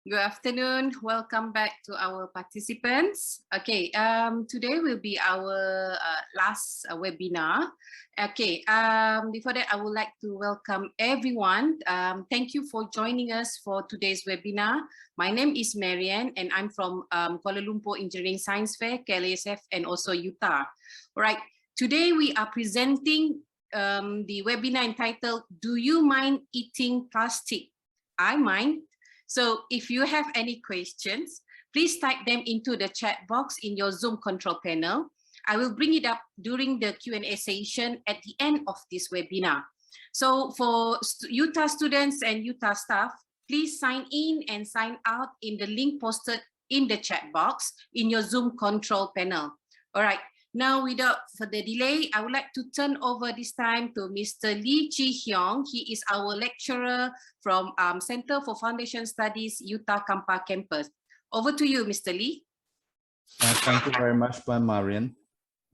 Good afternoon. Welcome back to our participants. Okay, today will be our last webinar. Okay, before that, I would like to welcome everyone. Thank you for joining us for today's webinar. My name is Marianne, and I'm from Kuala Lumpur Engineering Science Fair, KLASF, and also Utah. All right, today we are presenting the webinar entitled, "Do you mind eating plastic?" I mind. So if you have any questions, please type them into the chat box in your Zoom control panel. I will bring it up during the Q&A session at the end of this webinar. So for Utah students and Utah staff, please sign in and sign out in the link posted in the chat box in your Zoom control panel. All right. Now, without further delay, I would like to turn over this time to Mr. Lee Chi-hyung. He is our lecturer from Center for Foundation Studies, Utah Kampa campus. Over to you, Mr. Lee. Thank you very much, Marian.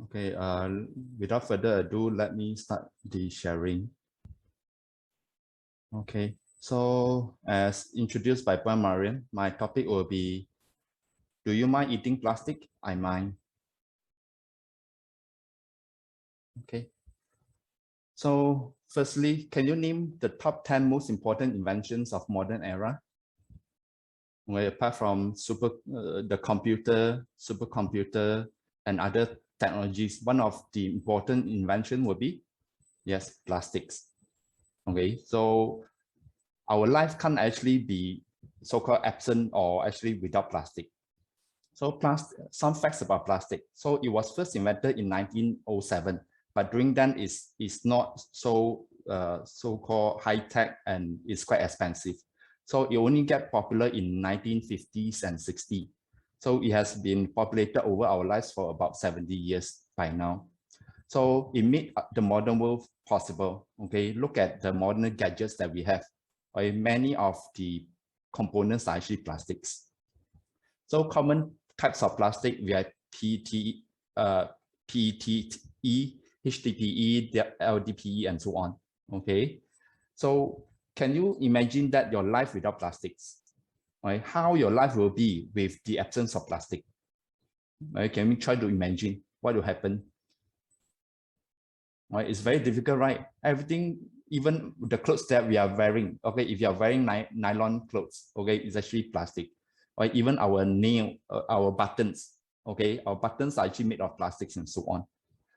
Okay, without further ado, let me start the sharing. Okay, so as introduced by Marian, my topic will be, do you mind eating plastic? I mind. Okay, so firstly, can you name the top 10 most important inventions of modern era? Well, apart from the computer, supercomputer, and other technologies, one of the important invention would be, yes, plastics. Okay, so our life can't actually be so-called absent or actually without plastic. So some facts about plastic. So it was first invented in 1907. But during then it's not so so-called high-tech and it's quite expensive. So it only got popular in 1950s and 60s. So it has been populated over our lives for about 70 years by now. So it made the modern world possible. Okay, look at the modern gadgets that we have. Many of the components are actually plastics. So common types of plastic, we have PETE, HDPE, LDPE, and so on. Okay, so can you imagine that your life without plastics? Right? How your life will be with the absence of plastic? Right? Can we try to imagine what will happen? Right? It's very difficult, right? Everything, even the clothes that we are wearing. Okay, if you are wearing nylon clothes, okay, it's actually plastic. Right? Even our nail, our buttons. Okay, our buttons are actually made of plastics and so on.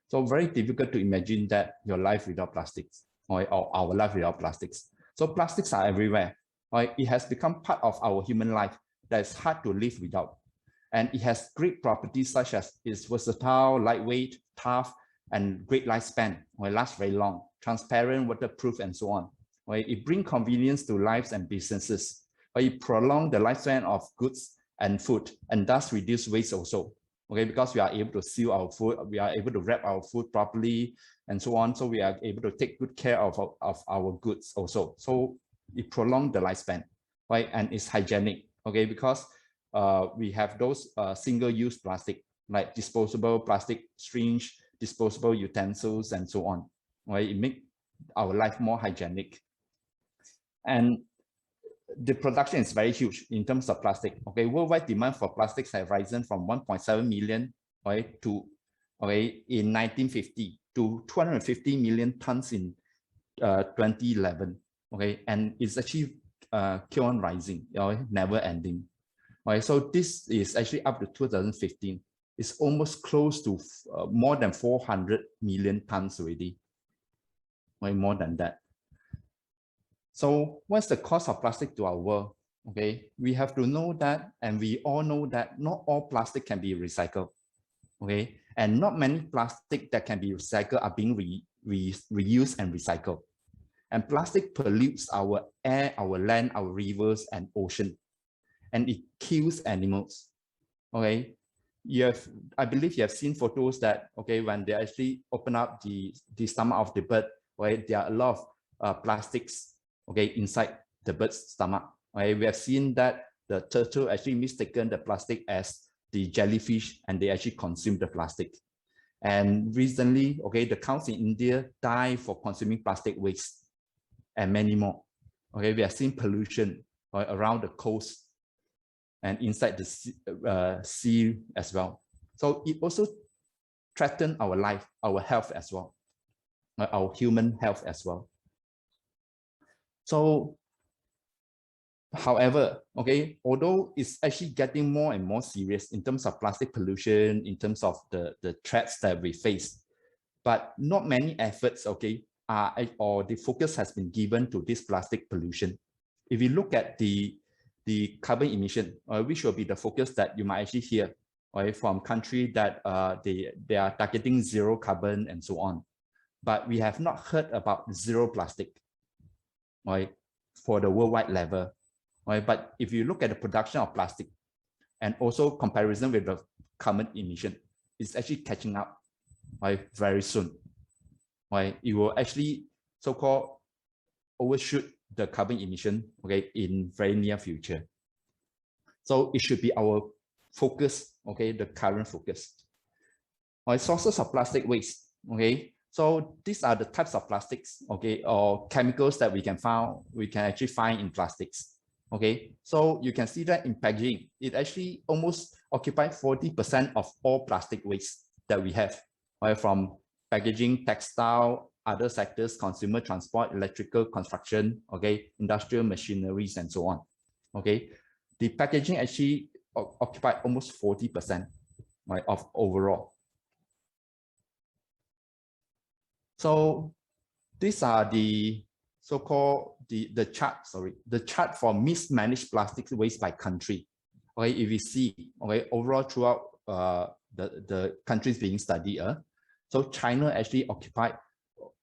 So very difficult to imagine that your life without plastics, or our life without plastics. So plastics are everywhere. Right? It has become part of our human life that is hard to live without. And it has great properties such as it's versatile, lightweight, tough, and great lifespan. It lasts very long, transparent, waterproof, and so on. Right? It brings convenience to lives and businesses. It prolongs the lifespan of goods and food, and thus reduce waste also. Okay, because we are able to seal our food, we are able to wrap our food properly, and so on. So we are able to take good care of our goods also. So it prolongs the lifespan, right? And it's hygienic, okay, because we have those single-use plastic, like disposable plastic syringe, disposable utensils, and so on, right? It makes our life more hygienic. And the production is very huge in terms of plastic. Okay, worldwide demand for plastics have risen from 1.7 million, right, to in 1950 to 250 million tons in 2011. Okay, and it's actually keep on rising, never ending. Okay, so this is actually up to 2015. It's almost close to more than 400 million tons already. Right, more than that. So what's the cost of plastic to our world? Okay, we have to know that, and we all know that not all plastic can be recycled. Okay, and not many plastic that can be recycled are being reused and recycled. And plastic pollutes our air, our land, our rivers, and ocean, and it kills animals. Okay, I believe you have seen photos that, okay, when they actually open up the stomach of the bird, right, there are a lot of plastics, okay, inside the bird's stomach. Right? We have seen that the turtle actually mistaken the plastic as the jellyfish, and they actually consume the plastic. And recently, okay, the cows in India die for consuming plastic waste, and many more. Okay, we have seen pollution, right, around the coast, and inside the sea as well. So it also threatens our life, our health as well, our human health as well. So, however, okay, although it's actually getting more and more serious in terms of plastic pollution, in terms of the threats that we face, but not many efforts, okay, or the focus has been given to this plastic pollution. If you look at the carbon emission, which will be the focus that you might actually hear, right, from countries that they are targeting zero carbon and so on, but we have not heard about zero plastic, right, for the worldwide level, right? But if you look at the production of plastic and also comparison with the carbon emission, it's actually catching up, right, very soon, right? It will actually so-called overshoot the carbon emission, okay, in very near future. So it should be our focus, okay, the current focus. Right, sources of plastic waste, okay. So these are the types of plastics, okay, or chemicals that we can actually find in plastics, okay. So you can see that in packaging, it actually almost occupies 40% of all plastic waste that we have, right, from packaging, textile, other sectors, consumer transport, electrical, construction, okay, industrial machineries, and so on, okay. The packaging actually occupies almost 40%, right, of overall. So these are the so-called the chart for mismanaged plastic waste by country. Okay, if you see, okay, overall throughout the countries being studied, so China actually occupied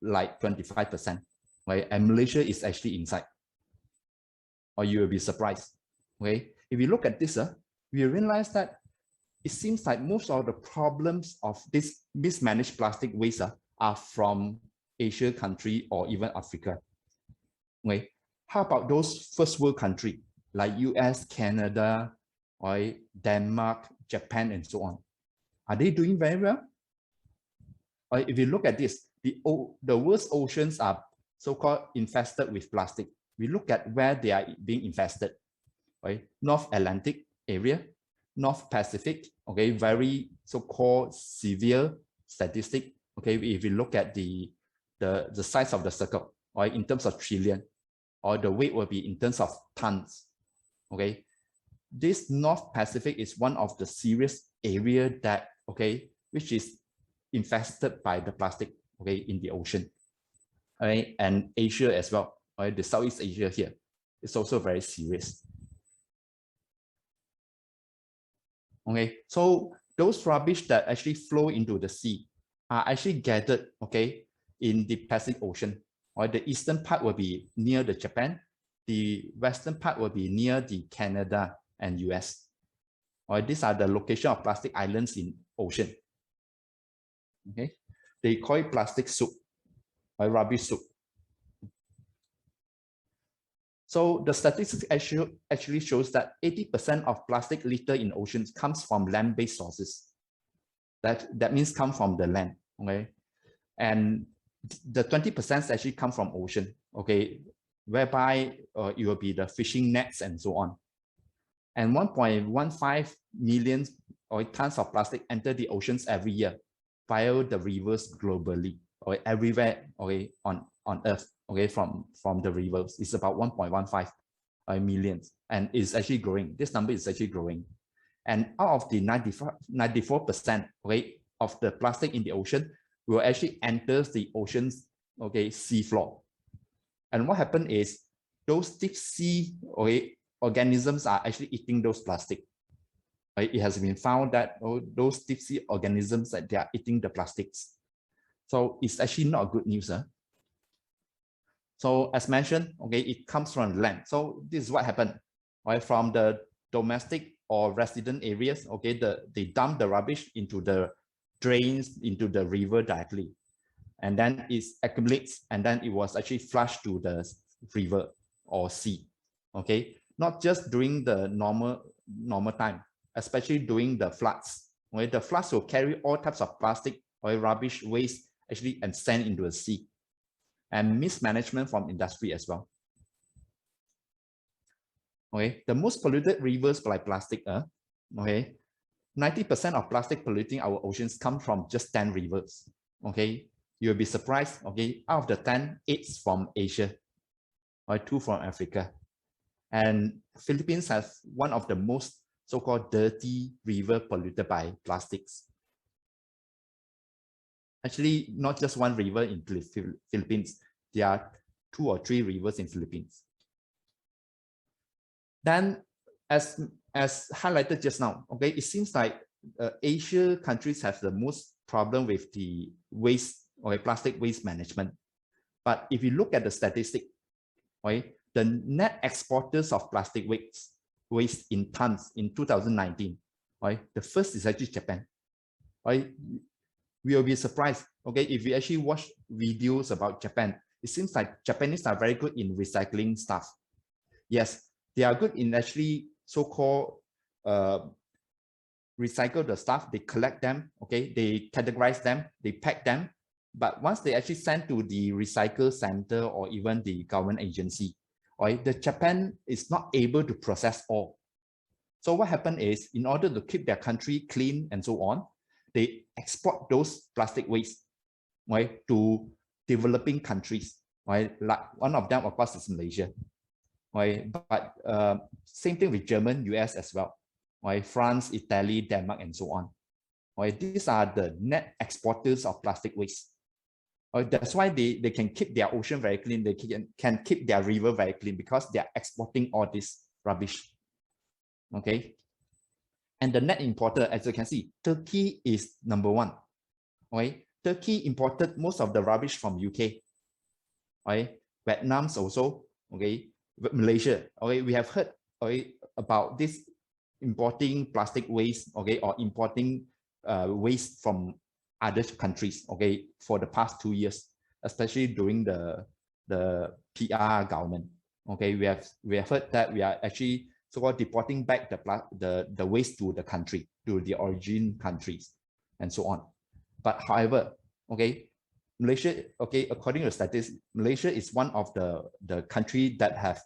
like 25%, right, and Malaysia is actually inside. Or you will be surprised. Okay, if you look at this, we realize that it seems like most of the problems of this mismanaged plastic waste are from Asia country or even Africa. Okay, how about those first world countries like US, Canada, or Denmark, Japan, and so on? Are they doing very well? Or if you look at this, the world's oceans are so-called infested with plastic. We look at where they are being infested, right? North Atlantic area, North Pacific, okay, very so-called severe statistic. Okay, if you look at the size of the circle, right, in terms of trillion, or the weight will be in terms of tons. Okay, this North Pacific is one of the serious area that, okay, which is infested by the plastic, okay, in the ocean. Okay, and Asia as well, right, the Southeast Asia here is also very serious. Okay, so those rubbish that actually flow into the sea are actually gathered, okay, in the Pacific Ocean. Or the eastern part will be near the Japan, the western part will be near the Canada and US. Or these are the location of plastic islands in ocean. Okay, they call it plastic soup or rubbish soup. So the statistics actually shows that 80% of plastic litter in oceans comes from land-based sources. That means come from the land, okay? And the 20% actually come from ocean, okay? Whereby it will be the fishing nets and so on. And 1.15 million tons of plastic enter the oceans every year via the rivers globally, or everywhere, okay, on Earth, okay, from the rivers. It's about 1.15 million, and it's actually growing. This number is actually growing. And out of the 94%, okay, of the plastic in the ocean will actually enter the ocean's, okay, seafloor. And what happened is those deep sea, okay, organisms are actually eating those plastic. Right? It has been found that those deep sea organisms that they are eating the plastics. So it's actually not good news. So as mentioned, okay, it comes from land. So this is what happened, right? From the domestic or resident areas, okay, they dump the rubbish into the drains, into the river directly. And then it accumulates, and then it was actually flushed to the river or sea, okay? Not just during the normal time, especially during the floods. Okay? The floods will carry all types of plastic or rubbish waste actually and send into the sea. And mismanagement from industry as well. Okay, the most polluted rivers by plastic are, okay, 90% of plastic polluting our oceans come from just 10 rivers. Okay, you'll be surprised. Okay, out of the 10, 8's from Asia, or 2 from Africa. And Philippines has one of the most so-called dirty river polluted by plastics. Actually, not just one river in Philippines. There are 2 or 3 rivers in Philippines. Then, as highlighted just now, okay, it seems like Asia countries have the most problem with the waste or plastic waste management. But if you look at the statistic, right, the net exporters of plastic waste in tons in 2019, right, the first is actually Japan. Right, we will be surprised. Okay, if we actually watch videos about Japan, it seems like Japanese are very good in recycling stuff. Yes, they are good in actually so-called recycle the stuff. They collect them. Okay, they categorize them, they pack them. But once they actually send to the recycle center or even the government agency, right, the Japan is not able to process all. So what happened is, in order to keep their country clean and so on, they export those plastic waste, right, to developing countries, right? Like one of them, of course, is Malaysia, right? But same thing with German, US as well, right? France, Italy, Denmark, and so on. Right? These are the net exporters of plastic waste. That's why they can keep their ocean very clean. They can keep their river very clean because they are exporting all this rubbish. Okay. And the net importer, as you can see, Turkey is number 1. Okay. Turkey imported most of the rubbish from UK. Okay. Vietnam's also. Okay. Malaysia. Okay. We have heard, okay, about this importing plastic waste, okay, or importing waste from other countries, okay, for the past 2 years, especially during the PR government. Okay, we have heard that we are actually so-called deporting back the waste to the country, to the origin countries, and so on. But however, okay, Malaysia, okay, according to statistics, Malaysia is one of the country that have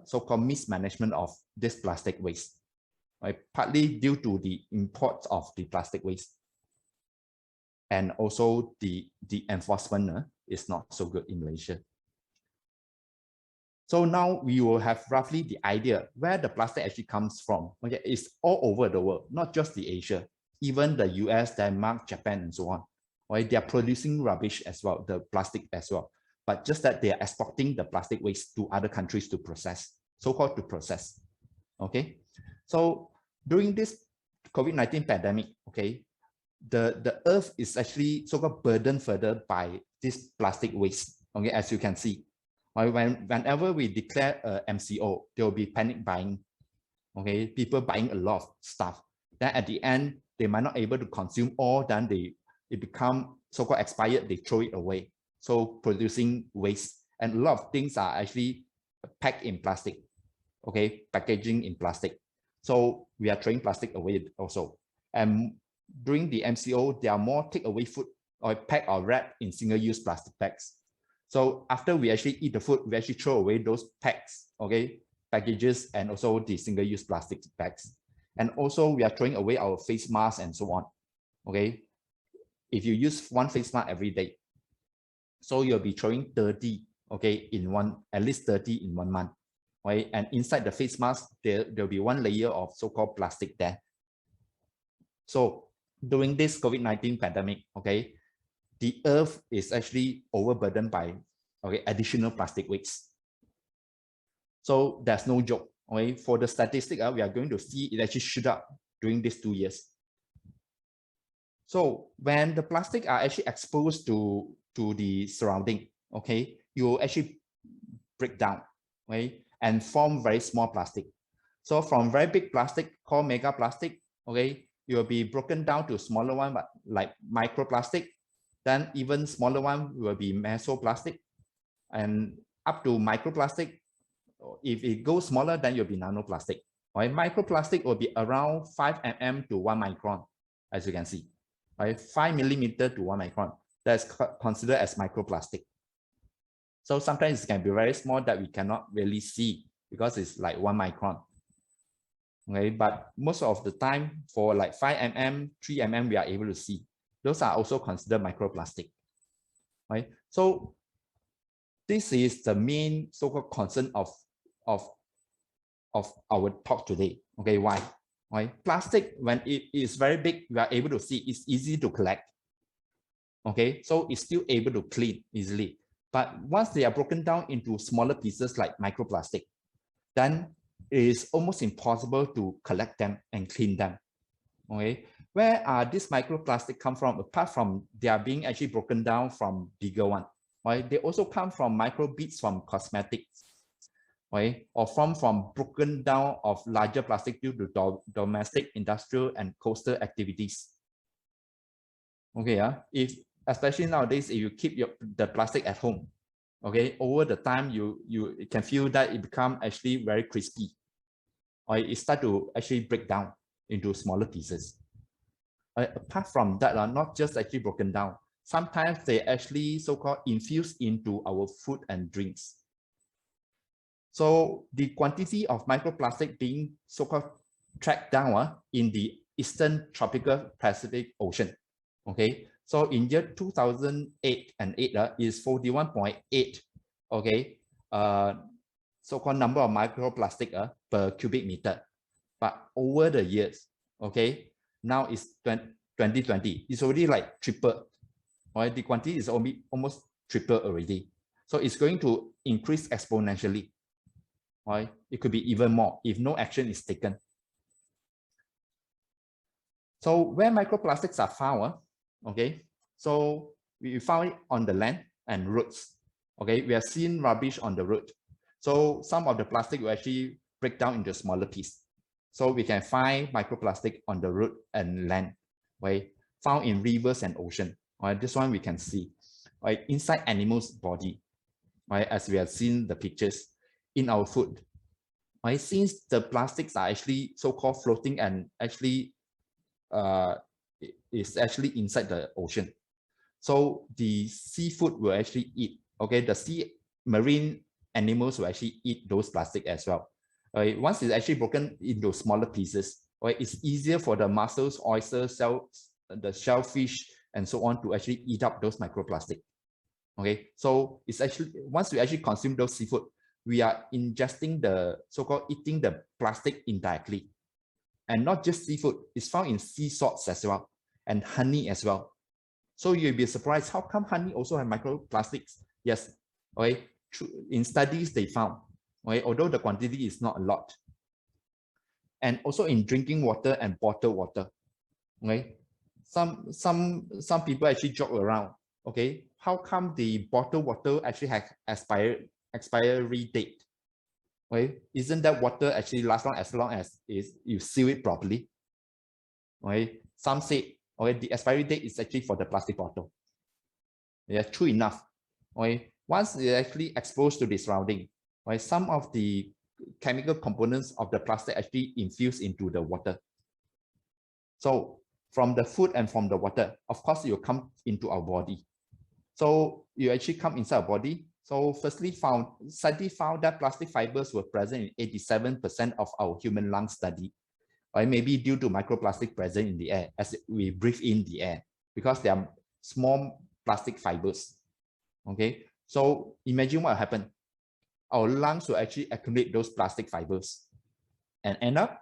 so-called mismanagement of this plastic waste, right? Partly due to the imports of the plastic waste. And also the enforcement is not so good in Malaysia. So now we will have roughly the idea where the plastic actually comes from. Okay, it's all over the world, not just the Asia, even the US, Denmark, Japan, and so on. Right, they are producing rubbish as well, the plastic as well. But just that they are exporting the plastic waste to other countries to process, so-called to process. Okay, so during this COVID-19 pandemic, okay, the earth is actually so-called burdened further by this plastic waste. Okay, as you can see, whenever we declare a MCO, there will be panic buying. Okay, people buying a lot of stuff. Then at the end, they might not able to consume all. Then it become so-called expired. They throw it away. So producing waste, and a lot of things are actually packed in plastic. Okay, packaging in plastic. So we are throwing plastic away also. And during the MCO, there are more takeaway food or packed or wrapped in single-use plastic bags. So after we actually eat the food, we actually throw away those packs, okay, packages, and also the single-use plastic bags. And also we are throwing away our face masks and so on. Okay, if you use one face mask every day, so you'll be throwing 30, okay, at least 30 in 1 month. Right? And inside the face mask, there'll be one layer of so-called plastic there. So during this COVID-19 pandemic, okay, the earth is actually overburdened by, okay, additional plastic waste. So there's no joke. Okay, for the statistic, we are going to see it actually shoot up during these 2 years. So when the plastic are actually exposed to the surrounding, okay, you will actually break down, right, and form very small plastic. So from very big plastic called mega plastic, okay, you will be broken down to smaller one, but like microplastic. Then even smaller one will be mesoplastic, and up to microplastic. If it goes smaller, then you'll be nanoplastic. Right? Microplastic will be around 5 mm to 1 micron, as you can see. Right? 5 millimeter to 1 micron. That's considered as microplastic. So sometimes it can be very small that we cannot really see because it's like 1 micron. Okay, but most of the time for like 5 mm, 3 mm, we are able to see. Those are also considered microplastic. Right? So this is the main so-called concern of our talk today. Okay, why? Right? Plastic, when it is very big, we are able to see, it's easy to collect. Okay, so it's still able to clean easily. But once they are broken down into smaller pieces like microplastic, then it is almost impossible to collect them and clean them. Okay, where are these microplastic come from? Apart from they are being actually broken down from bigger one, right? They also come from microbeads from cosmetics, right? Or from broken down of larger plastic due to domestic, industrial, and coastal activities. Okay, if especially nowadays, if you keep the plastic at home, okay, over the time you can feel that it become actually very crispy, or it start to actually break down into smaller pieces. Apart from that, not just actually broken down, sometimes they actually so-called infused into our food and drinks. So the quantity of microplastic being so-called tracked down in the Eastern Tropical Pacific Ocean. Okay, so in year 2008 and 8 is 41.8, okay, so-called number of microplastic per cubic meter. But over the years, okay, now it's 2020, it's already like triple, right? The quantity is almost triple already. So it's going to increase exponentially, right? It could be even more if no action is taken. So where microplastics are found, okay, so we found it on the land and roads. Okay, we have seen rubbish on the road. So some of the plastic will actually break down into smaller pieces. So we can find microplastic on the road and land, right? Found in rivers and ocean. Right, this one we can see, right? Inside animals' body, right? As we have seen the pictures in our food, right? Since the plastics are actually so-called floating and actually is actually inside the ocean. So the seafood will actually eat, okay, the marine animals will actually eat those plastic as well. Right? Once it's actually broken into smaller pieces, right, it's easier for the mussels, oysters, the shellfish, and so on to actually eat up those microplastic. Okay, so it's actually, once we actually consume those seafood, we are ingesting the so-called eating the plastic indirectly. And not just seafood, it's found in sea salts as well, and honey as well. So you'll be surprised, how come honey also have microplastics? Yes, okay, in studies they found, okay, although the quantity is not a lot. And also in drinking water and bottled water, okay, some people actually joke around, okay, how come the bottled water actually has expiry date? Okay, isn't that water actually last as long as you seal it properly? Okay, some say, okay, the expiry date is actually for the plastic bottle. Yeah, true enough. Okay, once it's actually exposed to the surrounding, right, some of the chemical components of the plastic actually infuse into the water. So from the food and from the water, of course, it will come into our body. So you actually come inside our body. So firstly, study found that plastic fibers were present in 87% of our human lung study, or maybe due to microplastic present in the air as we breathe in the air, because they are small plastic fibers. Okay, so imagine what happened. Our lungs will actually accumulate those plastic fibers and end up,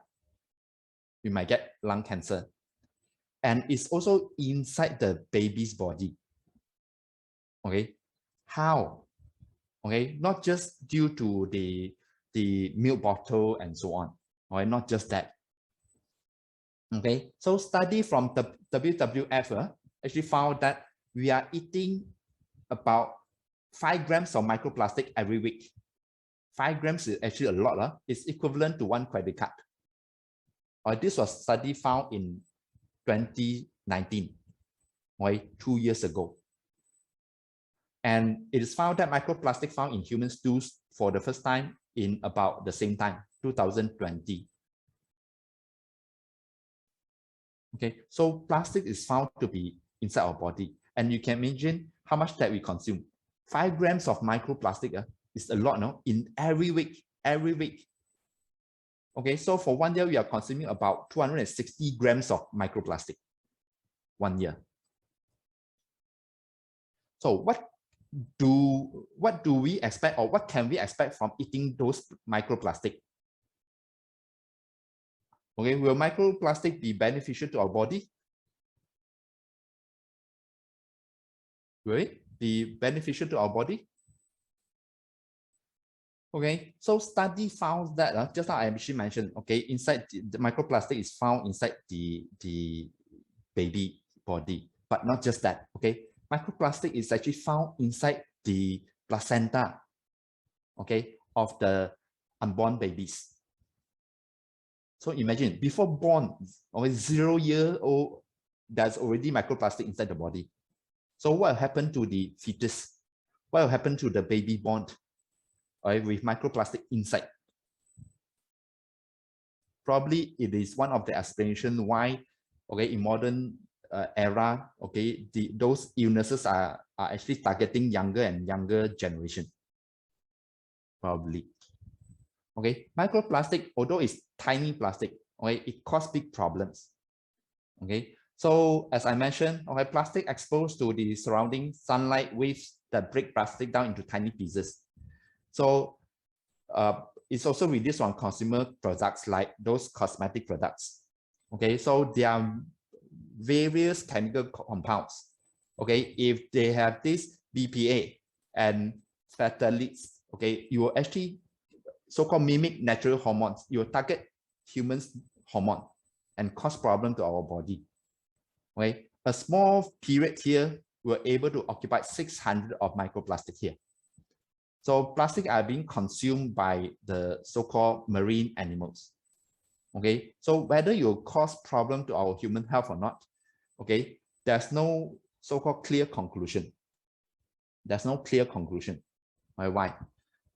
we might get lung cancer. And it's also inside the baby's body. Okay, how? Okay, not just due to the milk bottle and so on. Okay, not just that. Okay, so study from the WWF actually found that we are eating about 5 grams of microplastic every week. 5 grams is actually a lot. It's equivalent to 1 credit card. This was study found in 2019, right, 2 years ago. And it is found that microplastic found in human stools for the first time in about the same time, 2020. Okay, so plastic is found to be inside our body, and you can imagine how much that we consume. 5 grams of microplastic is a lot, no? In every week, every week. Okay, so for 1 year, we are consuming about 260 grams of microplastic 1 year. So what do we expect, or what can we expect from eating those microplastic? Okay, will microplastic be beneficial to our body? Will it be beneficial to our body? Okay, so study found that just now I actually mentioned, okay, inside the microplastic is found inside the baby body, but not just that. Okay, microplastic is actually found inside the placenta, okay, of the unborn babies. So imagine before born, or 0 year old, there's already microplastic inside the body. So what will happen to the fetus? What will happen to the baby born, right, with microplastic inside? Probably it is one of the explanations why, okay, in modern era, okay, those illnesses are actually targeting younger and younger generation. Probably. Okay, microplastic, although it's tiny plastic, okay, it causes big problems. Okay, so as I mentioned, okay, plastic exposed to the surrounding sunlight waves that break plastic down into tiny pieces. So it's also reduced on consumer products like those cosmetic products. Okay, so there are various chemical compounds. Okay, if they have this BPA and phthalates, okay, you will actually so-called mimic natural hormones. You will target humans' hormone and cause problem to our body. Okay, a small period here, we're able to occupy 600 of microplastic here. So plastic are being consumed by the so-called marine animals. Okay, so whether you cause problem to our human health or not, okay, there's no so-called clear conclusion. There's no clear conclusion. Why?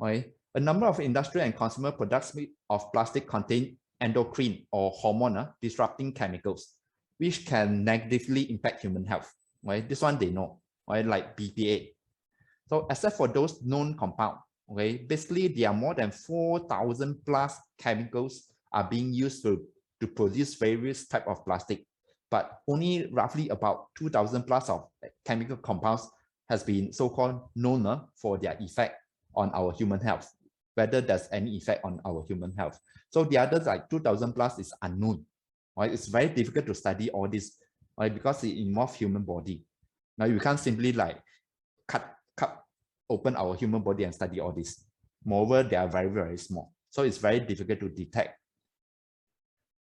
Okay, a number of industrial and consumer products made of plastic contain endocrine or hormone disrupting chemicals, which can negatively impact human health. Right? This one they know, right? Like BPA. So except for those known compounds, okay, basically there are more than 4,000 plus chemicals are being used to produce various type of plastic, but only roughly about 2,000 plus of chemical compounds has been so-called known for their effect on our human health, whether there's any effect on our human health. So the others like 2,000 plus is unknown. Right? It's very difficult to study all this, right? Because it involves human body. Now you can't simply like cut open our human body and study all this. Moreover, they are very, very small. So it's very difficult to detect.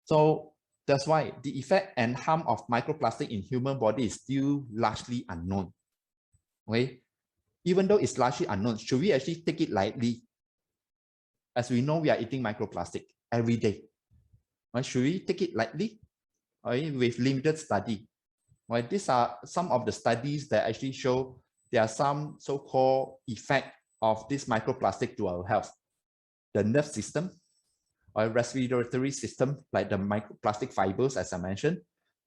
So that's why the effect and harm of microplastic in human body is still largely unknown. Okay? Even though it's largely unknown, should we actually take it lightly? As we know, we are eating microplastic every day. Right? Should we take it lightly? Right? With limited study. Right? These are some of the studies that actually show there are some so-called effect of this microplastic to our health. The nerve system, or respiratory system, like the microplastic fibers, as I mentioned,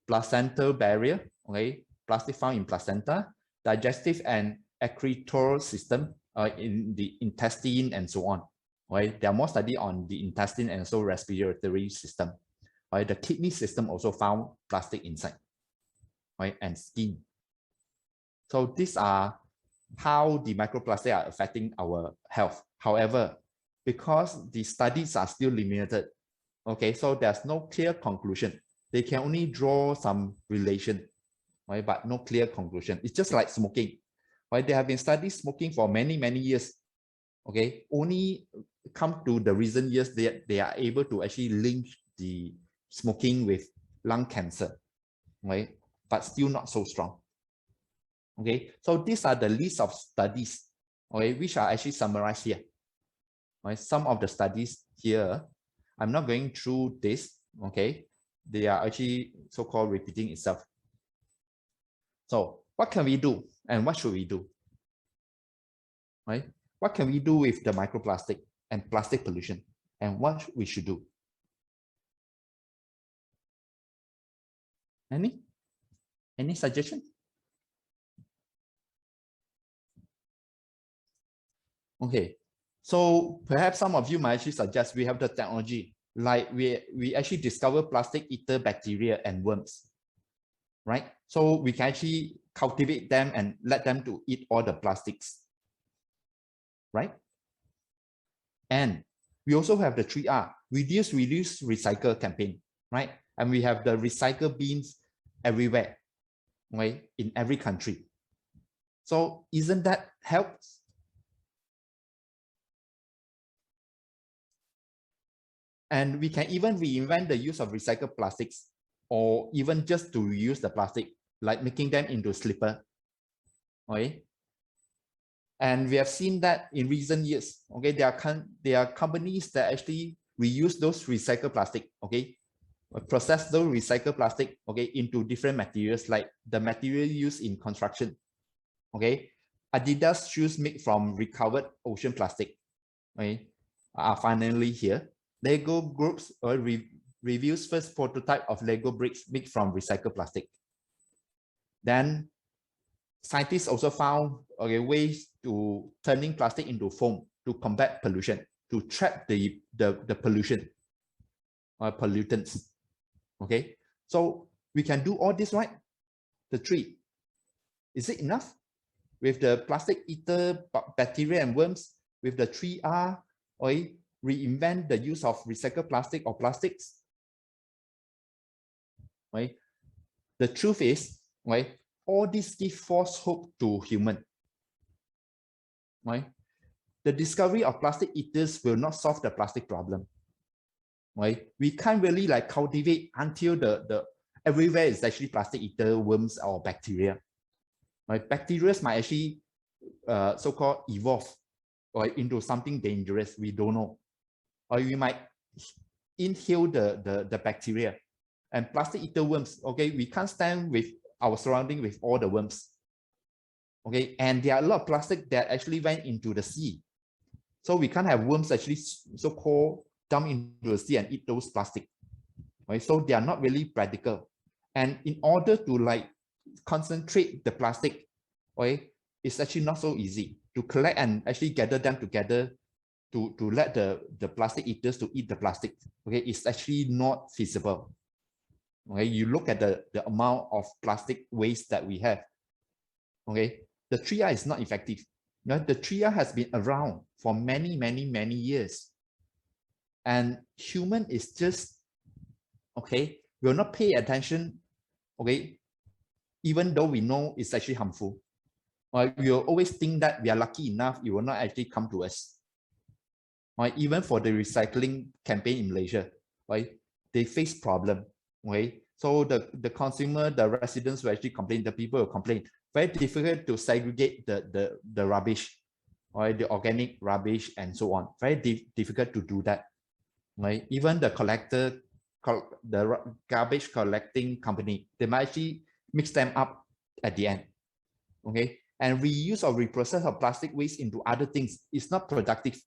placental barrier, okay, plastic found in placenta, digestive and excretory system in the intestine and so on. Right? There are more study on the intestine and also respiratory system. Right? The kidney system also found plastic inside, right? And skin. So these are how the microplastic are affecting our health. However, because the studies are still limited, okay, so there's no clear conclusion. They can only draw some relation, right? But no clear conclusion. It's just like smoking, right? They have been studying smoking for many, many years. Okay, only come to the recent years they are able to actually link the smoking with lung cancer, right? But still not so strong. Okay, so these are the list of studies, okay, which are actually summarized here. Right, some of the studies here, I'm not going through this, okay, they are actually so-called repeating itself. So what can we do and what should we do? Right, what can we do with the microplastic and plastic pollution and what we should do? Any suggestion? Okay, So perhaps some of you might actually suggest we have the technology, like we actually discover plastic eater bacteria and worms, right? So we can actually cultivate them and let them to eat all the plastics, right? And we also have the 3R, reduce, recycle campaign, right? And we have the recycle bins everywhere, right? In every country. So isn't that helps? And we can even reinvent the use of recycled plastics, or even just to reuse the plastic, like making them into slipper, okay? And we have seen that in recent years, okay? There are companies that actually reuse those recycled plastic, okay? Process those recycled plastic, okay, into different materials, like the material used in construction, okay? Adidas shoes made from recovered ocean plastic, okay, are finally here. Lego groups reviews first prototype of Lego bricks made from recycled plastic. Then scientists also found, okay, ways to turning plastic into foam to combat pollution, to trap the pollution or pollutants. Okay, so we can do all this, right? The three. Is it enough? With the plastic eater bacteria and worms, with the 3R, okay, reinvent the use of recycled plastic or plastics, right? The truth is, right, all this give false hope to human, right? The discovery of plastic eaters will not solve the plastic problem, right? We can't really like cultivate until the everywhere is actually plastic eater worms or bacteria, right? Bacteria might actually so-called evolve or into something dangerous, we don't know, or we might inhale the bacteria. And plastic eater worms, okay, we can't stand with our surrounding with all the worms, okay, and there are a lot of plastic that actually went into the sea, so we can't have worms actually so-called dump into the sea and eat those plastic, right? So they are not really practical. And in order to like concentrate the plastic, okay, it's actually not so easy to collect and actually gather them together to let the plastic eaters to eat the plastic, okay, it's actually not feasible. Okay, you look at the amount of plastic waste that we have, okay, the 3R is not effective. Now, the 3R has been around for many, many, many years. And human is just, okay, will not pay attention, okay, even though we know it's actually harmful. Right? We will always think that we are lucky enough, it will not actually come to us. Right? Even for the recycling campaign in Malaysia, right? They face problem, right? So the consumer, the residents will actually complain, the people will complain. Very difficult to segregate the rubbish, right? The organic rubbish and so on. Very difficult to do that, right? Even the collector, the garbage collecting company, they might actually mix them up at the end, okay? And reuse or reprocess of plastic waste into other things is not productive.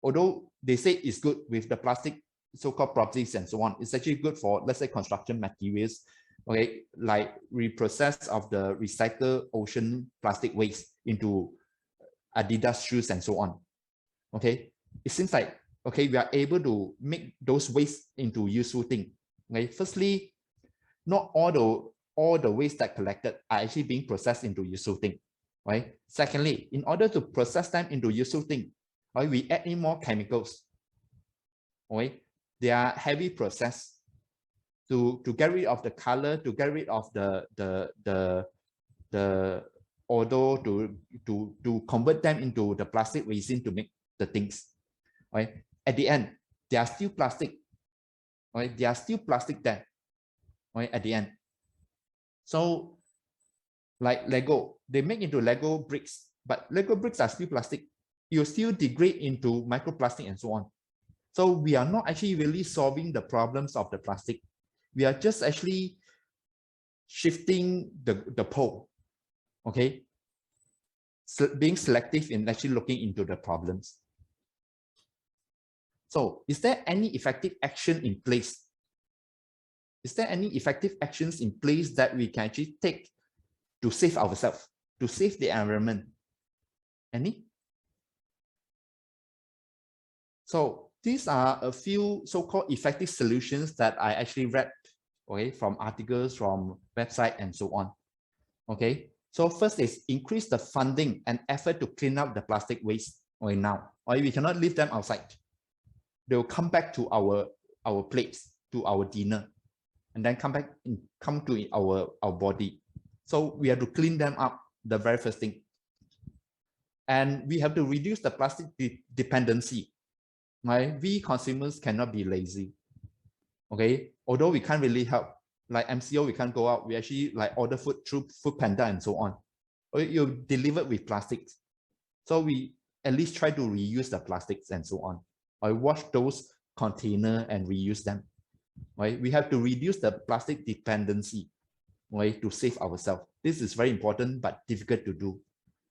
Although they say it's good with the plastic so-called properties and so on, it's actually good for, let's say, construction materials, okay, like reprocess of the recycled ocean plastic waste into Adidas shoes and so on. Okay, it seems like, okay, we are able to make those waste into useful thing. Okay, firstly, not all the waste that collected are actually being processed into useful thing, right? Secondly, in order to process them into useful thing, right, we add in more chemicals, right? They are heavy process to get rid of the color, to get rid of the odor, to convert them into the plastic resin to make the things, right? At the end, they are still plastic, right? They are still plastic there, right? At the end. So like Lego, they make into Lego bricks, but Lego bricks are still plastic. You still degrade into microplastic and so on. So we are not actually really solving the problems of the plastic. We are just actually shifting the pole, okay? So being selective in actually looking into the problems. So is there any effective action in place? Is there any effective actions in place that we can actually take to save ourselves, to save the environment? Any? So these are a few so-called effective solutions that I actually read, okay, from articles, from website, and so on. Okay, so first is increase the funding and effort to clean up the plastic waste right now. Or we cannot leave them outside. They will come back to our plates, to our dinner, and then come to our body. So we have to clean them up, the very first thing. And we have to reduce the plastic dependency. Right? We consumers cannot be lazy. Okay, although we can't really help. Like MCO, we can't go out. We actually like order food through Food Panda and so on. Or you deliver with plastics. So we at least try to reuse the plastics and so on. Or wash those containers and reuse them. Right? We have to reduce the plastic dependency, right, to save ourselves. This is very important but difficult to do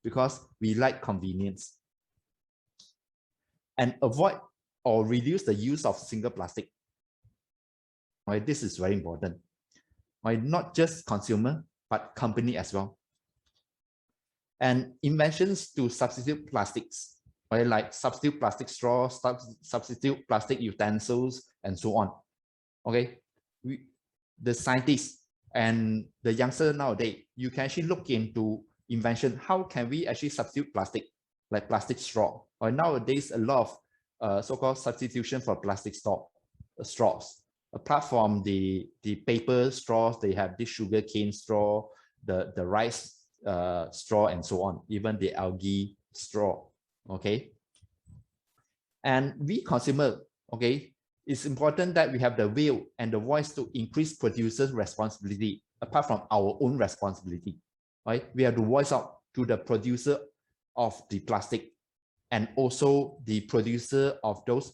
because we like convenience. And avoid or reduce the use of single plastic. Right? This is very important. Right? Not just consumer, but company as well. And inventions to substitute plastics, right? Like substitute plastic straws, substitute plastic utensils, and so on. Okay, the scientists and the youngster nowadays, you can actually look into invention. How can we actually substitute plastic, like plastic straw? Or nowadays, a lot of so-called substitution for plastic straws. Apart from the paper straws, they have this sugarcane straw, the rice straw, and so on, even the algae straw. Okay, and we consumer, okay, it's important that we have the will and the voice to increase producers' responsibility apart from our own responsibility. Right, we have to voice out to the producer of the plastic and also the producer of those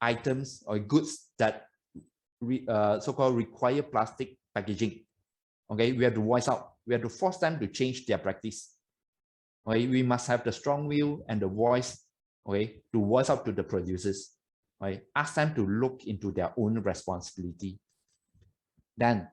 items or goods that so-called require plastic packaging. Okay, we have to voice out. We have to force them to change their practice. Okay, we must have the strong will and the voice, okay, to voice out to the producers. Right, ask them to look into their own responsibility. Then,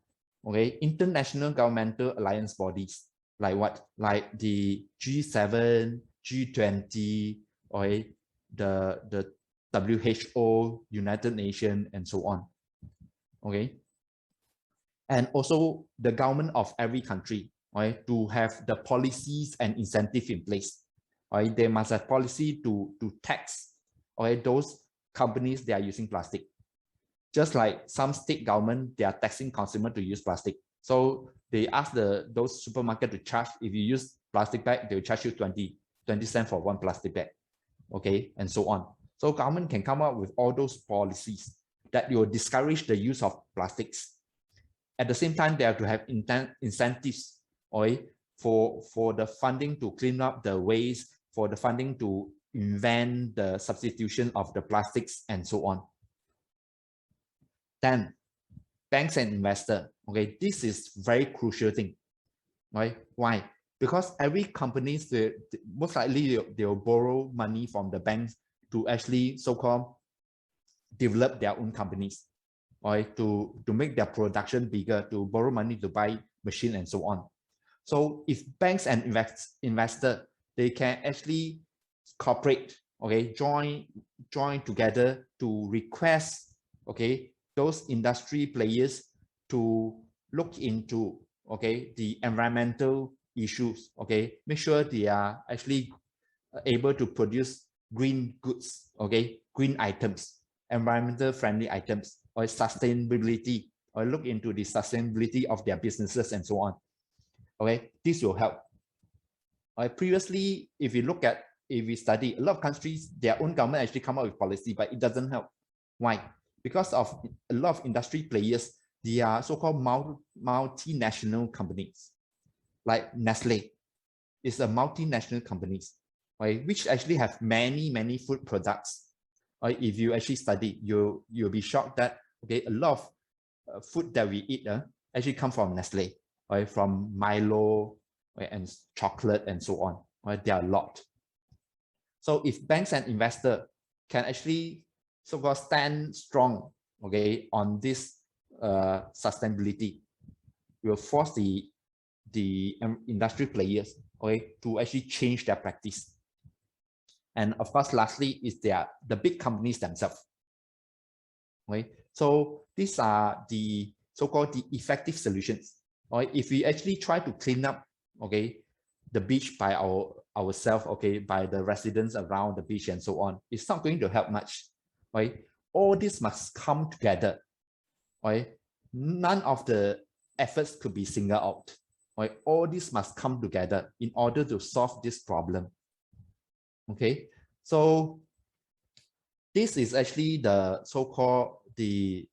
okay, international governmental alliance bodies like what, like the G7, G20, okay, the WHO, United Nations, and so on. Okay, and also the government of every country, right, to have the policies and incentive in place. Right, they must have policy to tax, okay, those companies that are using plastic. Just like some state government, they are taxing consumer to use plastic. So they ask those supermarket to charge, if you use plastic bag, they will charge you 20 cents for one plastic bag. Okay, and so on. So government can come up with all those policies that will discourage the use of plastics. At the same time, they have to have incentives, okay, for the funding to clean up the waste, for the funding to invent the substitution of the plastics and so on. Then banks and investor, okay, this is very crucial thing, right? Why? Because every company, most likely they'll borrow money from the banks to actually so-called develop their own companies, right? To make their production bigger, to borrow money to buy machine and so on. So if banks and investor, they can actually cooperate, okay, join together to request, okay, those industry players to look into, okay, the environmental issues, okay, make sure they are actually able to produce green goods, okay, green items, environmental friendly items, or sustainability, or look into the sustainability of their businesses and so on. Okay, this will help. Previously, if we study, a lot of countries, their own government actually come up with policy, but it doesn't help. Why? Because of a lot of industry players, they are so-called multinational companies. Like Nestle is a multinational companies, right, which actually have many food products. If you actually study, you'll be shocked that, okay, a lot of food that we eat actually come from Nestle, right, from Milo, right, and chocolate and so on. Right, there are a lot. So if banks and investors can actually so-called stand strong, okay, on this sustainability, will force the industry players, okay, to actually change their practice. And of course, lastly, is the big companies themselves. Right? So these are the so-called the effective solutions. Right? If we actually try to clean up, okay, the beach by ourselves, okay, by the residents around the beach and so on, it's not going to help much. Right? All this must come together. Right? None of the efforts could be singled out. Right? All this must come together in order to solve this problem. Okay, so this is actually the so-called the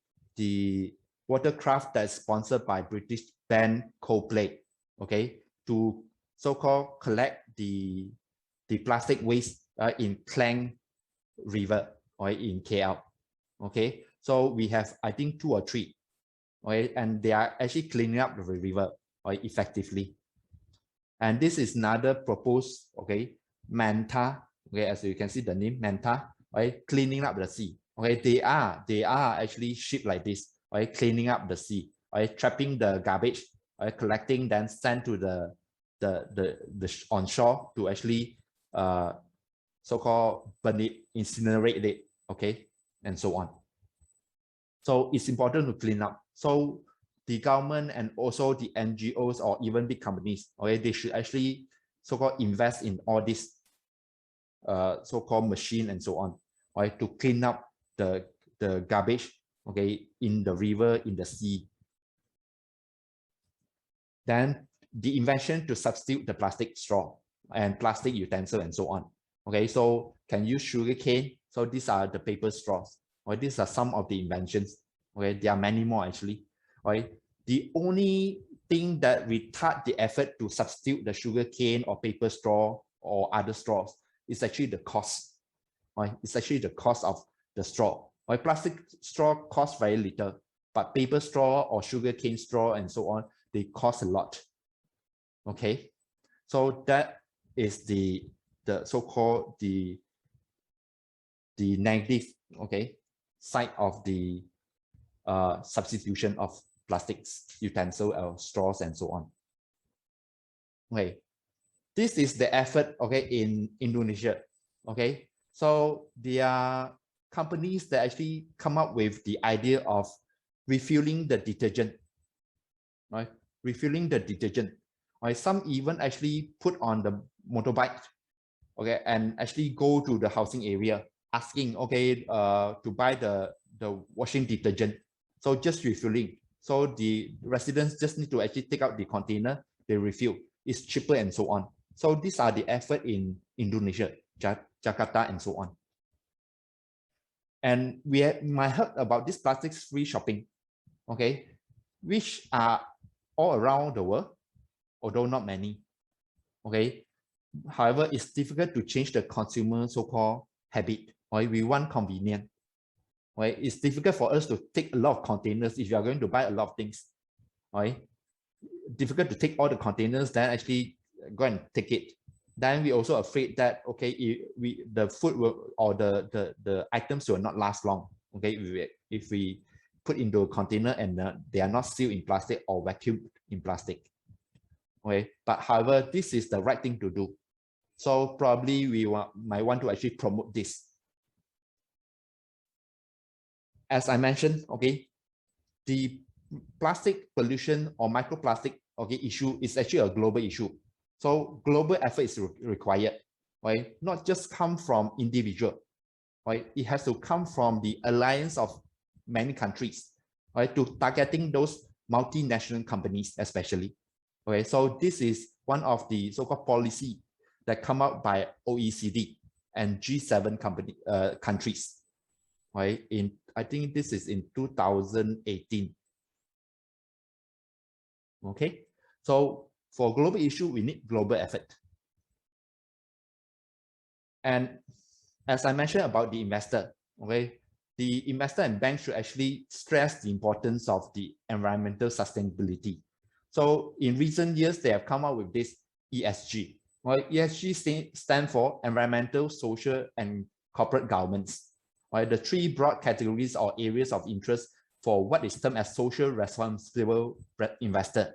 watercraft that's sponsored by British band Coldplay, okay, to so-called collect the plastic waste in Klang River or in KL. Okay, so we have I think 2 or 3, right, and they are actually cleaning up the river effectively. And this is another proposed, okay, Manta, okay, as you can see the name Manta, right, cleaning up the sea. Okay, they are actually ship like this, right, cleaning up the sea, right, trapping the garbage, right, collecting, then sent to the on shore to actually so-called burn it, incinerate it, okay, and so on. So it's important to clean up. So the government and also the NGOs or even big companies, okay, they should actually so-called invest in all this so-called machine and so on, right, to clean up the garbage, okay, in the river, in the sea. Then the invention to substitute the plastic straw and plastic utensil and so on. Okay, so can use sugarcane. So these are the paper straws. Right, these are some of the inventions. Okay, there are many more actually. Right, the only thing that retard the effort to substitute the sugarcane or paper straw or other straws is actually the cost. Right, it's actually the cost of the straw. Right, plastic straw costs very little, but paper straw or sugarcane straw and so on, they cost a lot. Okay, so that is the so-called the negative, okay, side of the substitution of plastics, utensil, or straws and so on. Okay, this is the effort, okay, in Indonesia. Okay, so there are companies that actually come up with the idea of refueling the detergent, right? Refueling the detergent. Right? Some even actually put on the motorbike, okay, and actually go to the housing area asking, okay, to buy the washing detergent. So just refueling. So the residents just need to actually take out the container, they refill. It's cheaper and so on. So these are the effort in Indonesia, Jakarta and so on. And we might heard about this plastics-free shopping, okay, which are all around the world, although not many. Okay. However, it's difficult to change the consumer so-called habit. Right? We want convenient. Right? It's difficult for us to take a lot of containers if you are going to buy a lot of things. Right? Difficult to take all the containers, then actually go and take it. Then we also afraid that, okay, the food will, or the items will not last long. Okay, if we put into a container and they are not sealed in plastic or vacuumed in plastic. Okay, but however, this is the right thing to do. So probably we might want to actually promote this. As I mentioned, okay, the plastic pollution or microplastic, okay, issue is actually a global issue. So global effort is required, right? Not just come from individual, right? It has to come from the alliance of many countries, right? To targeting those multinational companies, especially. Okay, so this is one of the so-called policy that come out by OECD and G7 countries, right? I think this is in 2018. Okay, so for global issue, we need global effort. And as I mentioned about the investor, okay, the investor and bank should actually stress the importance of the environmental sustainability. So in recent years, they have come up with this ESG. Right? ESG stands for environmental, social, and corporate governance. Right? The 3 broad categories or areas of interest for what is termed as social responsible investor.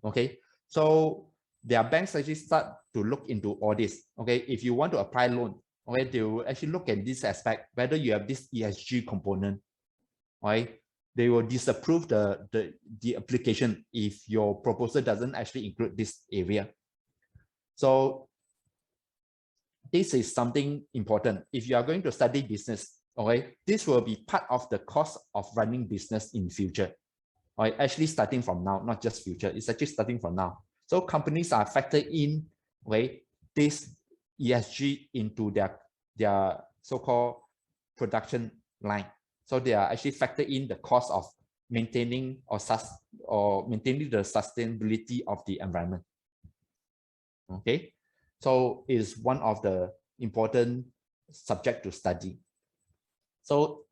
Okay, so their banks actually start to look into all this. Okay, if you want to apply loan, okay, they will actually look at this aspect, whether you have this ESG component, right? They will disapprove the application if your proposal doesn't actually include this area. So this is something important. If you are going to study business, okay, this will be part of the cost of running business in future. Right, actually starting from now, not just future, it's actually starting from now. So companies are factoring in, okay, this ESG into their so-called production line. So they are actually factoring in the cost of maintaining or maintaining the sustainability of the environment. Okay, so it is one of the important subject to study. So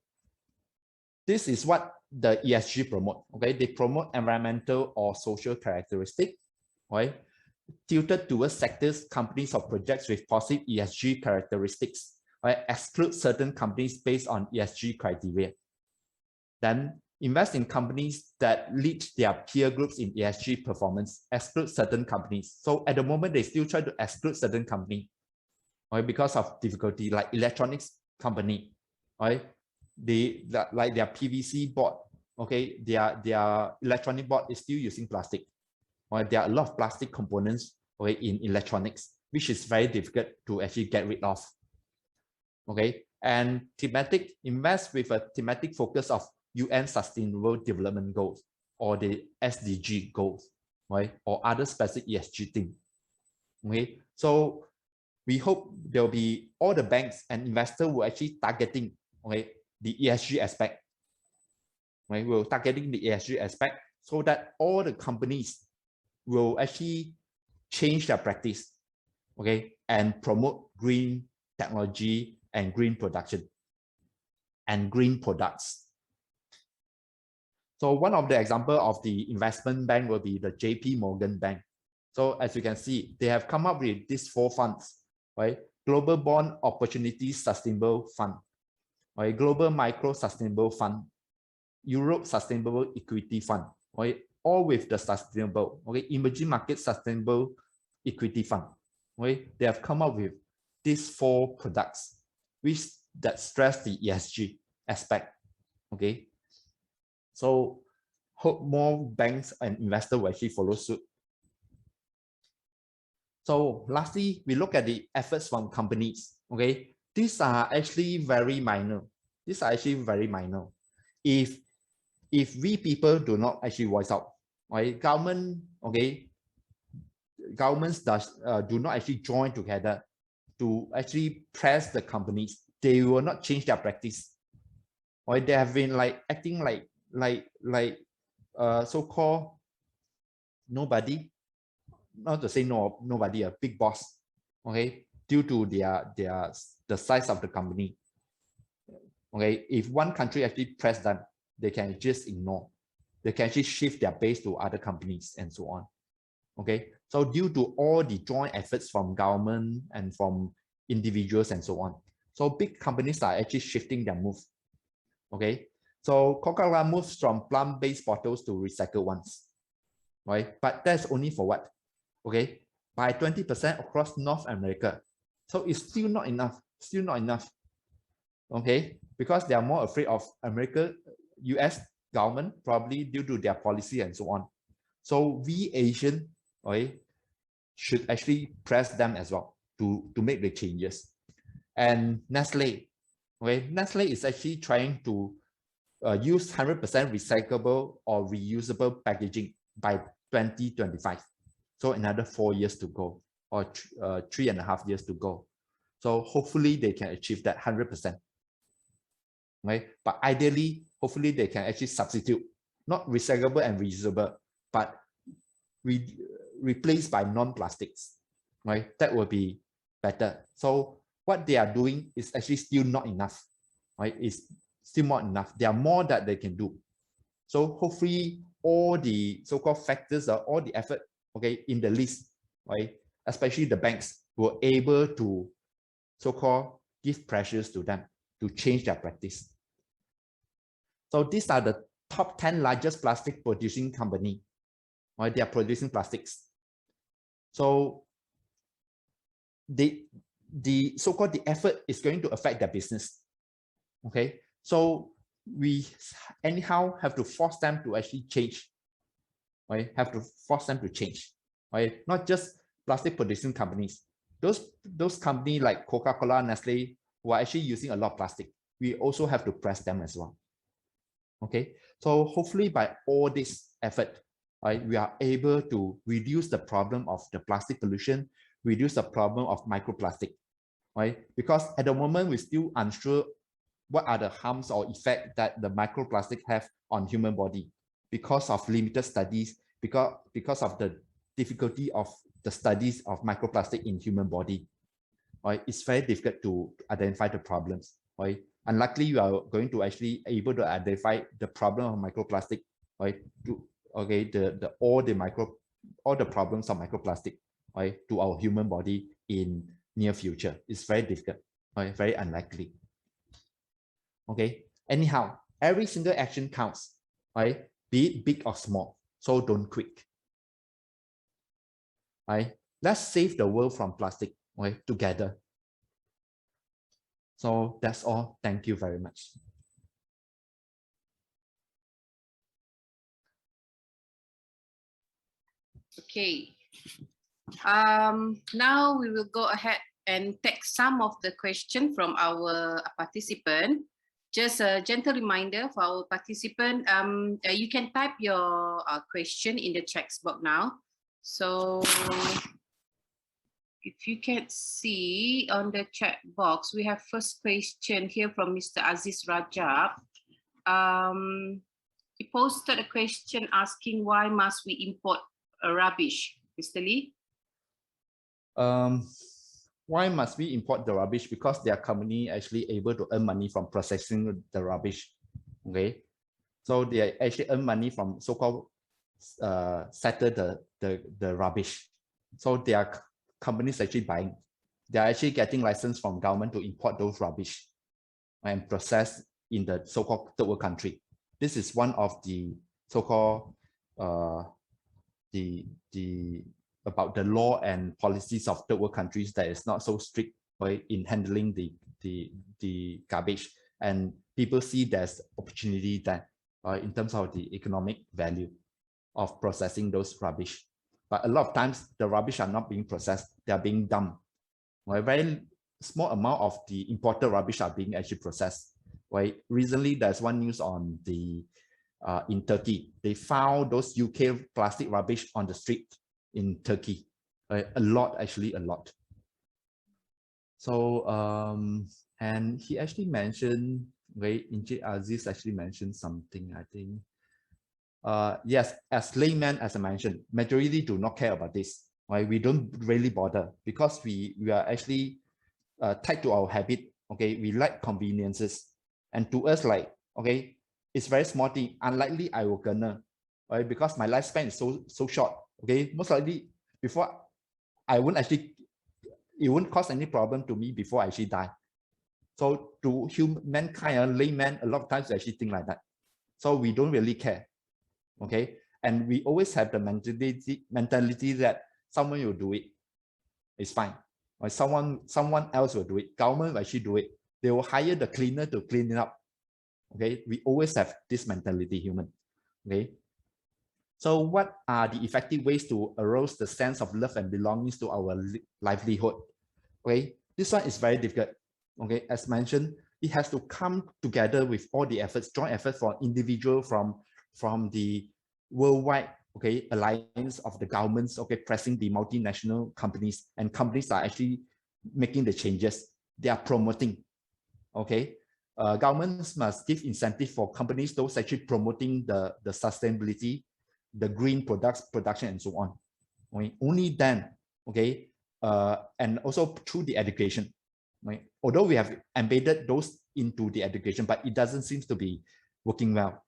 this is what the ESG promote. Okay, they promote environmental or social characteristics, right, tilted towards sectors, companies, or projects with positive ESG characteristics, right, exclude certain companies based on ESG criteria. Then invest in companies that lead their peer groups in ESG performance, exclude certain companies. So at the moment, they still try to exclude certain companies, right, because of difficulty, like electronics company, right? Like their PVC board, okay, their electronic board is still using plastic. Right? There are a lot of plastic components, okay, in electronics, which is very difficult to actually get rid of. Okay, and invest with a thematic focus of UN Sustainable Development Goals or the SDG goals, right, or other specific ESG thing. Okay, so we hope there will be all the banks and investors will actually targeting, okay, the ESG aspect. Right, we're targeting the ESG aspect so that all the companies will actually change their practice, okay, and promote green technology and green production and green products. So one of the example of the investment bank will be the JP Morgan Bank. So as you can see, they have come up with these 4 funds, right? Global Bond Opportunity Sustainable Fund, right? Global Micro Sustainable Fund, Europe Sustainable Equity Fund, right? All with the sustainable, okay, emerging market sustainable equity fund, right? They have come up with these 4 products, which that stress the ESG aspect, okay? So hope more banks and investors will actually follow suit. So lastly, we look at the efforts from companies, okay? These are actually very minor. These are actually very minor. If we people do not actually voice out, right? Government, okay, governments do not actually join together to actually press the companies, they will not change their practice. Right? They have been like acting like so-called nobody, not to say nobody, a big boss, okay, due to the size of the company. Okay, if one country actually press them, they can just ignore. They can actually shift their base to other companies and so on. Okay, so due to all the joint efforts from government and from individuals and so on, so big companies are actually shifting their move. Okay, so Coca-Cola moves from plant-based bottles to recycled ones, right? But that's only for what? Okay, by 20% across North America. So it's still not enough, still not enough. Okay, because they are more afraid of US government, probably due to their policy and so on. So we Asian, right, should actually press them as well to make the changes. And Nestle, okay, Nestle is actually trying to use 100% recyclable or reusable packaging by 2025. So another 4 years to go, or 3.5 years to go. So hopefully they can achieve that 100%. Right? But ideally, hopefully they can actually substitute, not recyclable and reusable, but replaced by non-plastics. Right? That will be better. So what they are doing is actually still not enough. Right? It's still not enough. There are more that they can do. So hopefully all the so-called factors or all the effort, okay, in the list, right, especially the banks, were able to so-called give pressures to them to change their practice. So these are the top 10 largest plastic producing company, right? They are producing plastics. So the so-called the effort is going to affect their business. Okay, so we anyhow have to force them to actually change. Right, have to force them to change. Right, not just plastic producing companies. Those companies like Coca-Cola, Nestle, who are actually using a lot of plastic. We also have to press them as well. Okay, so hopefully by all this effort, right, we are able to reduce the problem of the plastic pollution, reduce the problem of microplastic, right? Because at the moment we're still unsure what are the harms or effects that the microplastic have on human body because of limited studies, because of the difficulty of the studies of microplastic in human body. Right, it's very difficult to identify the problems. Right, unlikely you are going to actually able to identify the problem of microplastic. Right, all the problems of microplastic, right, to our human body in near future. It's very difficult. Right, very unlikely. Okay. Anyhow, every single action counts. Right, be it big or small. So don't quit. Right, let's save the world from plastic. Right, together. So that's all. Thank you very much. Okay. Now we will go ahead and take some of the questions from our participant. Just a gentle reminder for our participant, you can type your question in the chat box now. So if you can see on the chat box, we have first question here from Mr. Aziz Rajab. He posted a question asking why must we import rubbish, Mr. Lee? Why must we import the rubbish? Because their company actually able to earn money from processing the rubbish. Okay, so they actually earn money from so-called settle the rubbish. So their companies actually buying. They are actually getting license from government to import those rubbish and process in the so-called third world country. This is one of the so-called about the law and policies of third world countries that is not so strict, right, in handling the garbage, and people see there's opportunity that in terms of the economic value of processing those rubbish. But a lot of times the rubbish are not being processed, they are being dumped. A very small amount of the imported rubbish are being actually processed. Right, recently there's one news on the in Turkey. They found those UK plastic rubbish on the street in Turkey. A lot, actually a lot. So, and he actually mentioned, right, Injit Aziz actually mentioned something, I think. Yes, as layman, as I mentioned, majority do not care about this. Right, we don't really bother because we are actually tied to our habit. Okay, we like conveniences, and to us, like, okay, it's very small thing. Unlikely I will gonna, right? Because my lifespan is so short. Okay, most likely before I won't actually, it won't cause any problem to me before I actually die. So to mankind, layman, a lot of times we actually think like that. So we don't really care. Okay, and we always have the mentality that someone will do it. It's fine. Or someone else will do it. Government will actually do it. They will hire the cleaner to clean it up. Okay, we always have this mentality, human. Okay, so what are the effective ways to arouse the sense of love and belongings to our livelihood? Okay, this one is very difficult. Okay, as mentioned, it has to come together with all the efforts, joint efforts for individual from the worldwide, okay, alliance of the governments, okay, pressing the multinational companies, and companies are actually making the changes. They are promoting. Okay, governments must give incentive for companies, those actually promoting the sustainability, the green products production, and so on. Okay? Only then, okay, and also through the education. Right? Although we have embedded those into the education, but it doesn't seem to be working well.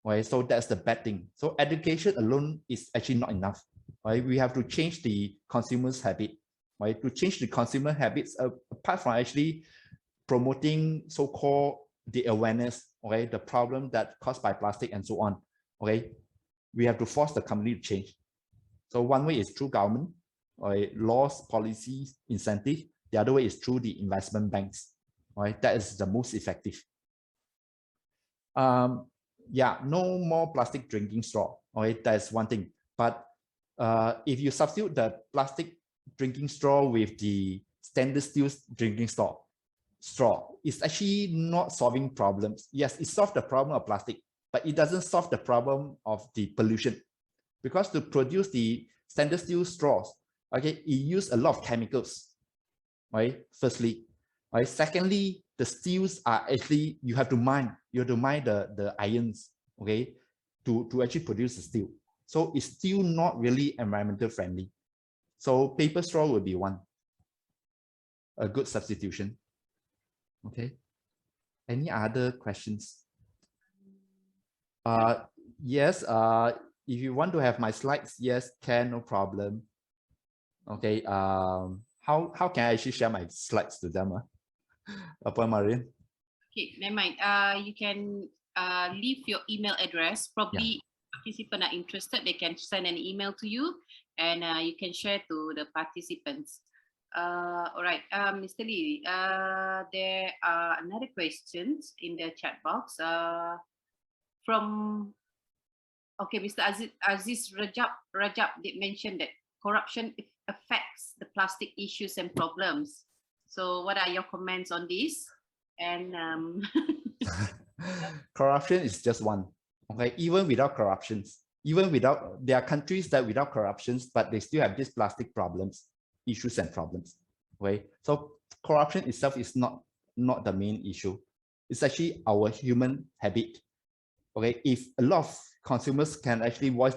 Right? So that's the bad thing. So education alone is actually not enough. Right? We have to change the consumer's habit. Right? To change the consumer habits, apart from actually promoting so-called the awareness, okay, the problem that caused by plastic and so on, okay, we have to force the company to change. So one way is through government, laws, policies, incentive. The other way is through the investment banks, right? That is the most effective. Yeah, no more plastic drinking straw, right? That's one thing. But if you substitute the plastic drinking straw with the stainless steel drinking straw, it's actually not solving problems. Yes, it solves the problem of plastic, but it doesn't solve the problem of the pollution. Because to produce the stainless steel straws, okay, it uses a lot of chemicals, right? Firstly, right? Secondly, the steels are actually, you have to mine the irons, okay, to actually produce the steel. So it's still not really environmental friendly. So paper straw would be a good substitution. Okay. Any other questions? Yes. If you want to have my slides, yes, can, no problem. Okay. How can I actually share my slides to them? Upon Marian? Okay, never mind. You can leave your email address. Probably participants are interested, they can send an email to you, and you can share to the participants. All right, Mr. Lee, there are another questions in the chat box from, okay, Mr. Aziz Rajab did mention that corruption affects the plastic issues and problems. So what are your comments on this? And corruption is just one. Okay, even without corruptions, there are countries that without corruptions, but they still have these plastic problems, issues and problems. Okay, so corruption itself is not the main issue. It's actually our human habit. Okay, if a lot of consumers can actually voice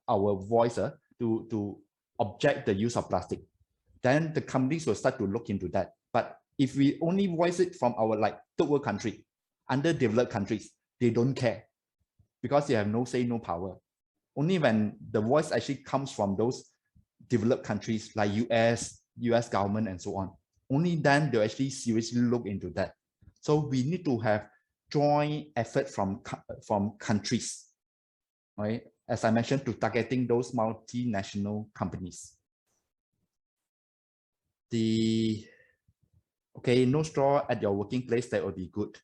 our voice to object the use of plastic, then the companies will start to look into that. But if we only voice it from our like third world country, underdeveloped countries, they don't care because they have no say, no power. Only when the voice actually comes from those developed countries like US government and so on, only then they'll actually seriously look into that. So we need to have joint effort from countries, right? As I mentioned, to targeting those multinational companies. Okay, no straw at your working place, that would be good.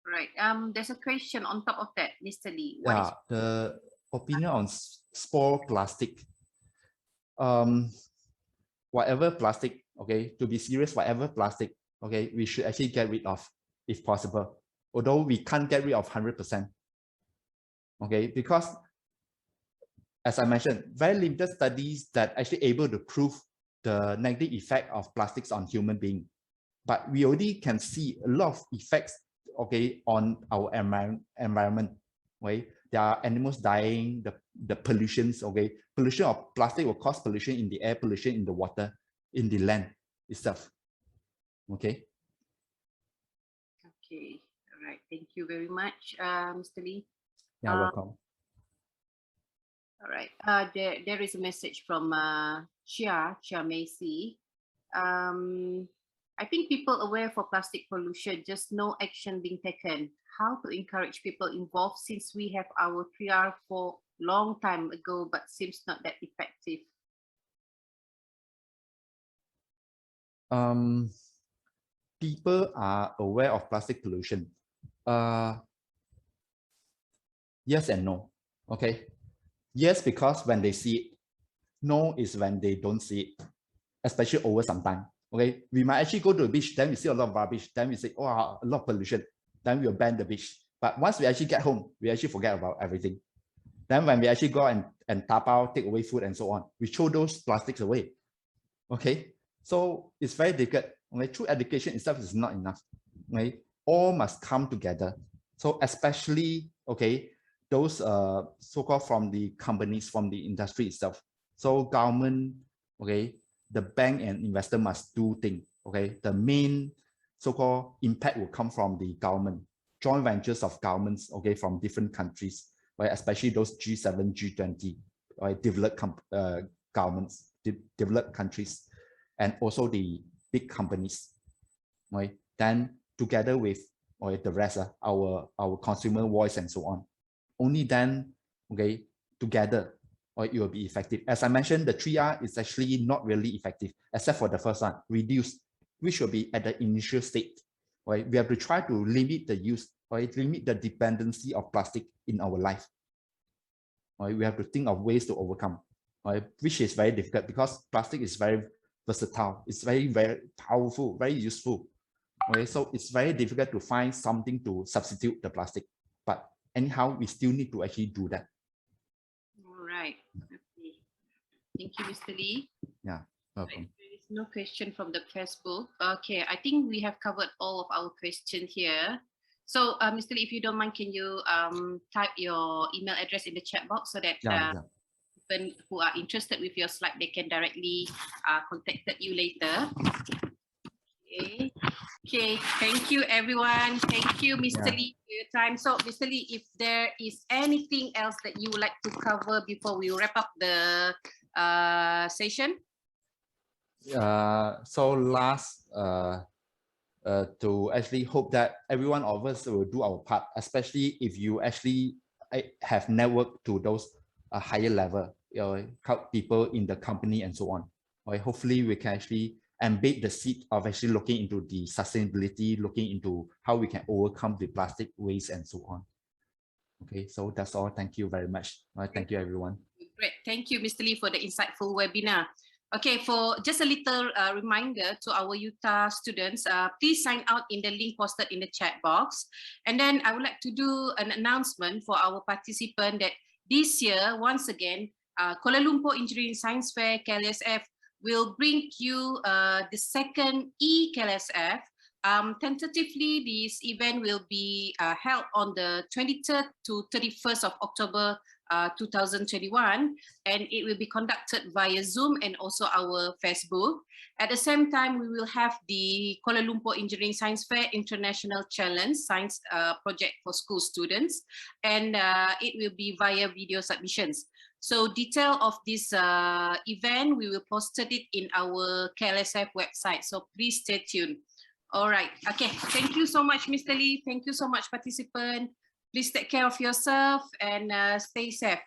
Right. There's a question on top of that, Mr. Lee. Yeah, the opinion on spore plastic. Whatever plastic, okay, to be serious, whatever plastic, okay, we should actually get rid of if possible. Although we can't get rid of 100%. Okay, because as I mentioned, very limited studies that actually able to prove the negative effect of plastics on human being. But we already can see a lot of effects, okay, on our environment, right? There are animals dying, the pollutions, okay? Pollution of plastic will cause pollution in the air, pollution in the water, in the land itself, okay? Okay, all right. Thank you very much, Mr. Lee. Yeah, welcome. All right. There is a message from Chia Macy. I think people aware for plastic pollution, just no action being taken. How to encourage people involved since we have our 3R for long time ago, but seems not that effective. People are aware of plastic pollution. Yes and no. Okay. Yes, because when they see it. No is when they don't see it, especially over some time. Okay, we might actually go to the beach, then we see a lot of rubbish, then we say, oh, a lot of pollution, then we'll ban the beach. But once we actually get home, we actually forget about everything. Then when we actually go and tapao, take away food and so on, we throw those plastics away. Okay, so it's very difficult. Okay, true education itself is not enough. Okay, all must come together. So especially, okay, those so-called from the companies, from the industry itself. So government, okay, the bank and investor must do things. Okay, the main so-called impact will come from the government, joint ventures of governments, okay, from different countries, right, especially those G7, G20, right, developed governments, developed countries, and also the big companies, right? Then together with the rest, our consumer voice and so on. Only then, okay, together, or it will be effective. As I mentioned, the 3R is actually not really effective, except for the first one, reduce, which will be at the initial state. Right? We have to try to limit the use, right? Limit the dependency of plastic in our life. Right? We have to think of ways to overcome, right? Which is very difficult because plastic is very versatile. It's very, very powerful, very useful. Okay, so it's very difficult to find something to substitute the plastic. But anyhow, we still need to actually do that. All right. Okay. Thank you, Mr. Lee. Yeah, welcome. There is no question from the Facebook. Okay, I think we have covered all of our questions here. So, Mr. Lee, if you don't mind, can you type your email address in the chat box so that people who are interested with your slide, they can directly contact you later. Okay. Okay, thank you everyone. Thank you, Mr. Lee, for your time. So, Mr. Lee, if there is anything else that you would like to cover before we wrap up the session? So last, to actually hope that every one of us will do our part, especially if you actually have network to those higher level, help people in the company and so on. Right? Hopefully we can actually embed the seed of actually looking into the sustainability, looking into how we can overcome the plastic waste and so on. Okay, so that's all. Thank you very much. Right, thank you, everyone. Great. Thank you, Mr. Lee, for the insightful webinar. Okay, for just a little reminder to our Utah students, please sign out in the link posted in the chat box. And then I would like to do an announcement for our participant that this year, once again, Kuala Lumpur Engineering Science Fair, KLSF, will bring you the second e-KLSF. Tentatively, this event will be held on the 23rd to 31st of October 2021, and it will be conducted via Zoom and also our Facebook. At the same time, we will have the Kuala Lumpur Engineering Science Fair International Challenge Science Project for school students, and it will be via video submissions. So detail of this event, we will post it in our KLSF website. So please stay tuned. All right. Okay. Thank you so much, Mr. Lee. Thank you so much, participant. Please take care of yourself and stay safe.